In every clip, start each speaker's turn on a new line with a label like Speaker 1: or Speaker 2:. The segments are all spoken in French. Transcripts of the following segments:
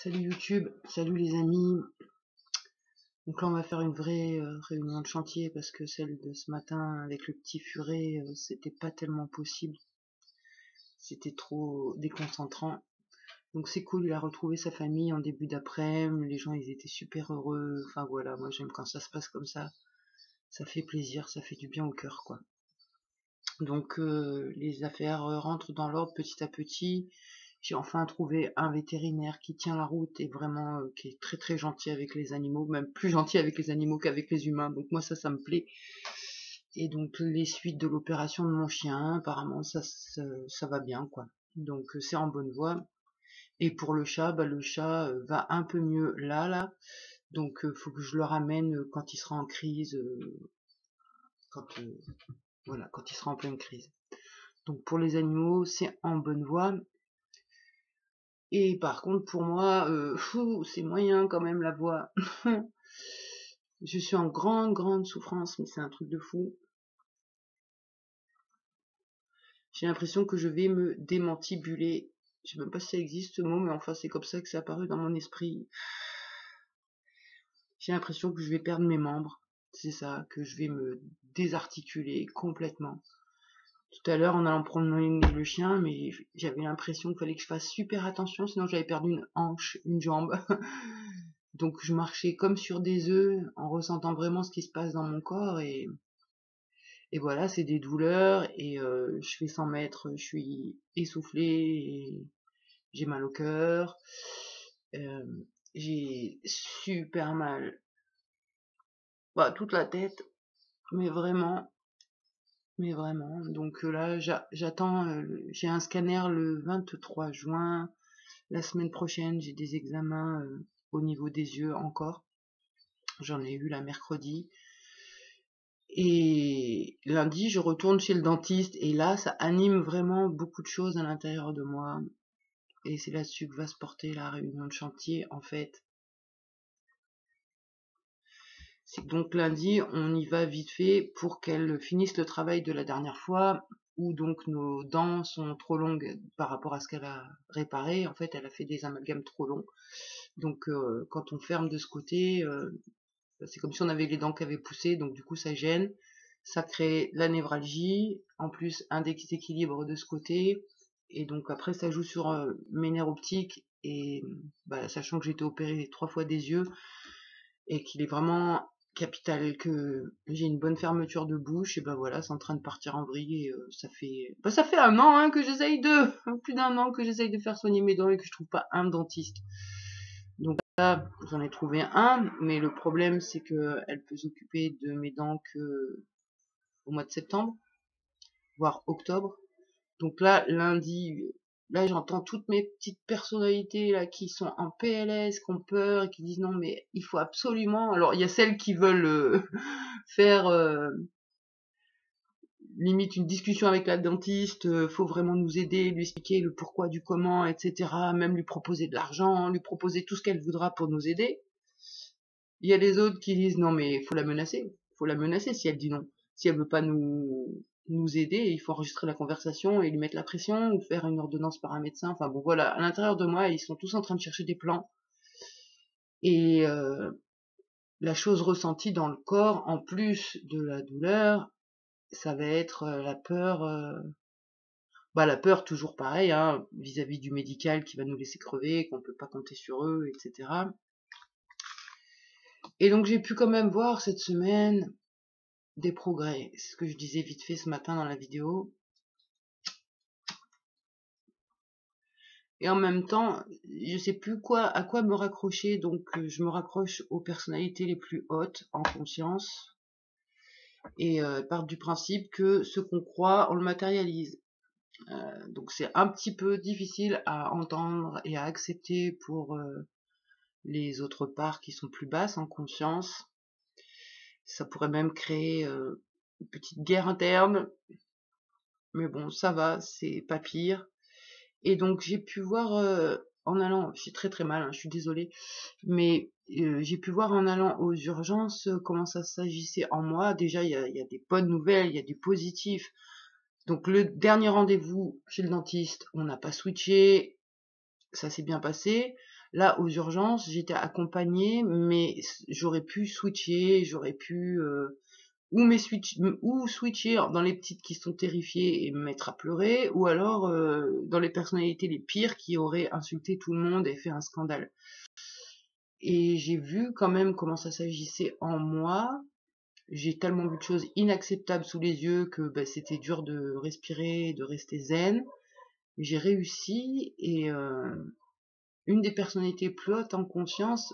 Speaker 1: Salut YouTube, salut les amis. Donc là on va faire une vraie réunion de chantier parce que celle de ce matin avec le petit furet c'était pas tellement possible. C'était trop déconcentrant. Donc c'est cool, il a retrouvé sa famille en début d'après-midi, les gens ils étaient super heureux. Enfin voilà, moi j'aime quand ça se passe comme ça. Ça fait plaisir, ça fait du bien au cœur quoi. Donc les affaires rentrent dans l'ordre petit à petit. J'ai enfin trouvé un vétérinaire qui tient la route et vraiment qui est très très gentil avec les animaux, même plus gentil avec les animaux qu'avec les humains. Donc moi ça me plaît. Et donc les suites de l'opération de mon chien, apparemment ça va bien quoi. Donc c'est en bonne voie. Et pour le chat, le chat va un peu mieux là. Donc faut que je le ramène quand il sera en crise, voilà, quand il sera en pleine crise. Donc pour les animaux, c'est en bonne voie. Et par contre, pour moi, c'est moyen quand même la voix. Je suis en grande souffrance, mais c'est un truc de fou. J'ai l'impression que je vais me démantibuler. Je sais même pas si ça existe ce mot, mais enfin c'est comme ça que c'est apparu dans mon esprit. J'ai l'impression que je vais perdre mes membres. C'est ça, que je vais me désarticuler complètement. Tout à l'heure, en allant promener le chien, mais j'avais l'impression qu'il fallait que je fasse super attention, sinon j'avais perdu une hanche, une jambe. Donc je marchais comme sur des œufs, en ressentant vraiment ce qui se passe dans mon corps, et voilà, c'est des douleurs, et je fais 100 mètres, je suis essoufflée, et j'ai mal au cœur, j'ai super mal, toute la tête, mais vraiment. Donc là, j'attends, j'ai un scanner le 23 juin. La semaine prochaine, j'ai des examens au niveau des yeux encore. J'en ai eu la mercredi. Et lundi, je retourne chez le dentiste. Et là, ça anime vraiment beaucoup de choses à l'intérieur de moi. Et c'est là-dessus que va se porter la réunion de chantier, en fait. C'est que donc lundi, on y va vite fait pour qu'elle finisse le travail de la dernière fois, où donc nos dents sont trop longues par rapport à ce qu'elle a réparé. En fait, elle a fait des amalgames trop longs. Donc quand on ferme de ce côté, c'est comme si on avait les dents qui avaient poussé, donc du coup ça gêne. Ça crée la névralgie, en plus un déséquilibre de ce côté, et donc après ça joue sur mes nerfs optiques, et sachant que j'ai été opérée 3 fois des yeux, et qu'il est vraiment capital que j'ai une bonne fermeture de bouche, et voilà, c'est en train de partir en vrille, et ça fait un an hein, que j'essaye plus d'un an que j'essaye de faire soigner mes dents et que je trouve pas un dentiste. Donc là, j'en ai trouvé un, mais le problème c'est que elle peut s'occuper de mes dents que au mois de septembre, voire octobre. Donc là, lundi, là j'entends toutes mes petites personnalités là qui sont en PLS, qui ont peur et qui disent non mais il faut absolument. Alors il y a celles qui veulent faire limite une discussion avec la dentiste, faut vraiment nous aider, lui expliquer le pourquoi du comment, etc. Même lui proposer de l'argent, lui proposer tout ce qu'elle voudra pour nous aider. Il y a les autres qui disent non mais faut la menacer si elle dit non. Si elle veut pas nous aider, il faut enregistrer la conversation et lui mettre la pression ou faire une ordonnance par un médecin. Enfin bon voilà, à l'intérieur de moi, ils sont tous en train de chercher des plans. Et la chose ressentie dans le corps, en plus de la douleur, ça va être la peur. La peur toujours pareil, hein, vis-à-vis du médical qui va nous laisser crever, qu'on peut pas compter sur eux, etc. Et donc j'ai pu quand même voir cette semaine des progrès. C'est ce que je disais vite fait ce matin dans la vidéo. Et en même temps, je sais plus à quoi me raccrocher, donc je me raccroche aux personnalités les plus hautes en conscience, et part du principe que ce qu'on croit, on le matérialise. Donc c'est un petit peu difficile à entendre et à accepter pour les autres parts qui sont plus basses en conscience. Ça pourrait même créer une petite guerre interne, mais bon, ça va, c'est pas pire. Et donc j'ai pu voir en allant, j'ai très mal, hein, je suis désolée, mais j'ai pu voir en allant aux urgences comment ça s'agissait en moi. Déjà il y a des bonnes nouvelles, il y a du positif. Donc le dernier rendez-vous chez le dentiste, on n'a pas switché, ça s'est bien passé. Là, aux urgences, j'étais accompagnée, mais j'aurais pu switcher, j'aurais pu ou switcher dans les petites qui sont terrifiées et me mettre à pleurer, ou alors dans les personnalités les pires qui auraient insulté tout le monde et fait un scandale. Et j'ai vu quand même comment ça s'agissait en moi. J'ai tellement vu de choses inacceptables sous les yeux que c'était dur de respirer, de rester zen. J'ai réussi et une des personnalités plus hautes en conscience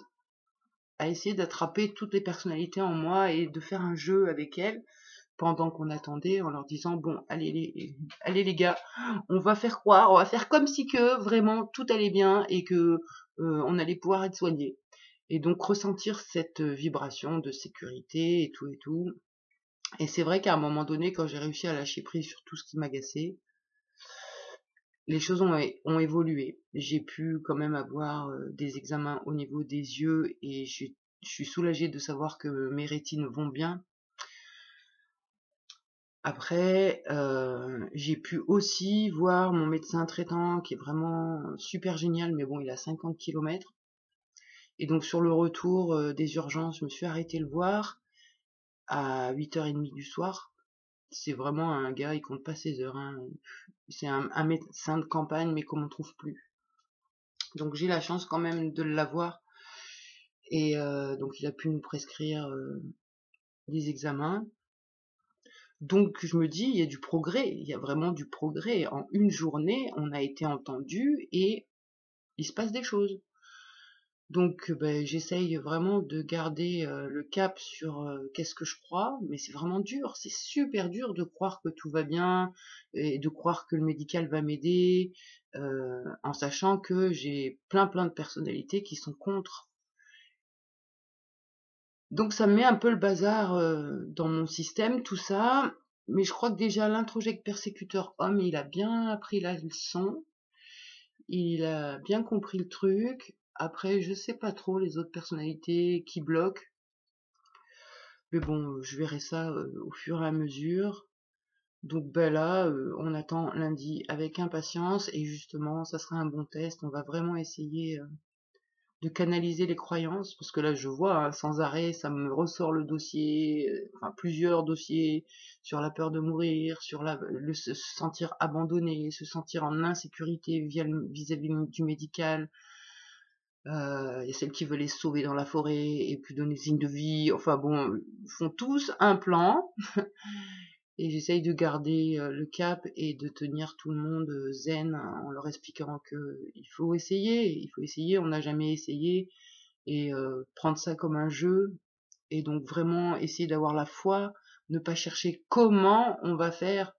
Speaker 1: a essayé d'attraper toutes les personnalités en moi et de faire un jeu avec elles pendant qu'on attendait en leur disant bon allez les gars, on va faire croire, on va faire comme si que vraiment tout allait bien et que on allait pouvoir être soigné. Et donc ressentir cette vibration de sécurité et tout et tout. Et c'est vrai qu'à un moment donné, quand j'ai réussi à lâcher prise sur tout ce qui m'agaçait, les choses ont évolué. J'ai pu quand même avoir des examens au niveau des yeux et je suis soulagée de savoir que mes rétines vont bien. Après, j'ai pu aussi voir mon médecin traitant qui est vraiment super génial, mais bon, il a 50 km. Et donc sur le retour des urgences, je me suis arrêtée le voir à 8h30 du soir. C'est vraiment un gars, il compte pas ses heures, hein. C'est un médecin de campagne, mais qu'on ne trouve plus. Donc j'ai la chance quand même de l'avoir. Et donc il a pu nous prescrire des examens. Donc je me dis, il y a du progrès, il y a vraiment du progrès. En une journée, on a été entendu et il se passe des choses. Donc j'essaye vraiment de garder le cap sur qu'est-ce que je crois, mais c'est vraiment dur, c'est super dur de croire que tout va bien et de croire que le médical va m'aider, en sachant que j'ai plein de personnalités qui sont contre. Donc ça me met un peu le bazar dans mon système, tout ça, mais je crois que déjà l'introject persécuteur homme, il a bien appris la leçon, il a bien compris le truc. Après, je sais pas trop les autres personnalités qui bloquent, mais bon, je verrai ça au fur et à mesure. Donc là, on attend lundi avec impatience et justement, ça sera un bon test. On va vraiment essayer de canaliser les croyances, parce que là je vois hein, sans arrêt, ça me ressort le dossier, enfin plusieurs dossiers sur la peur de mourir, sur se sentir abandonné, se sentir en insécurité vis-à-vis du médical. Il y a celles qui veulent les sauver dans la forêt et puis donner signe de vie. Enfin bon, ils font tous un plan. Et j'essaye de garder le cap et de tenir tout le monde zen en leur expliquant que il faut essayer, on n'a jamais essayé, et prendre ça comme un jeu, et donc vraiment essayer d'avoir la foi, ne pas chercher comment on va faire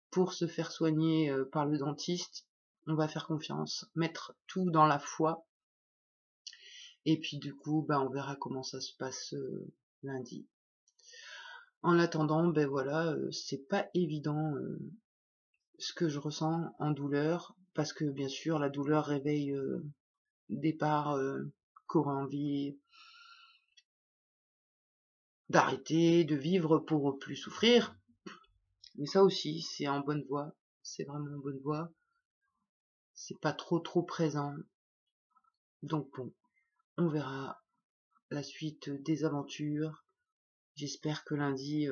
Speaker 1: pour se faire soigner par le dentiste, on va faire confiance, mettre tout dans la foi, et puis du coup on verra comment ça se passe lundi. En attendant, voilà, c'est pas évident ce que je ressens en douleur, parce que bien sûr la douleur réveille des parts qu'auraient envie d'arrêter de vivre pour plus souffrir, mais ça aussi c'est en bonne voie, c'est vraiment en bonne voie, c'est pas trop présent, donc bon, on verra la suite des aventures. J'espère que lundi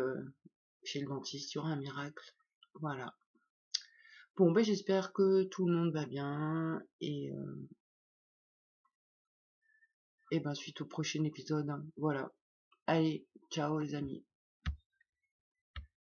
Speaker 1: chez le dentiste il y aura un miracle, voilà. Bon j'espère que tout le monde va bien, et suite au prochain épisode, hein. Voilà. Allez, ciao les amis.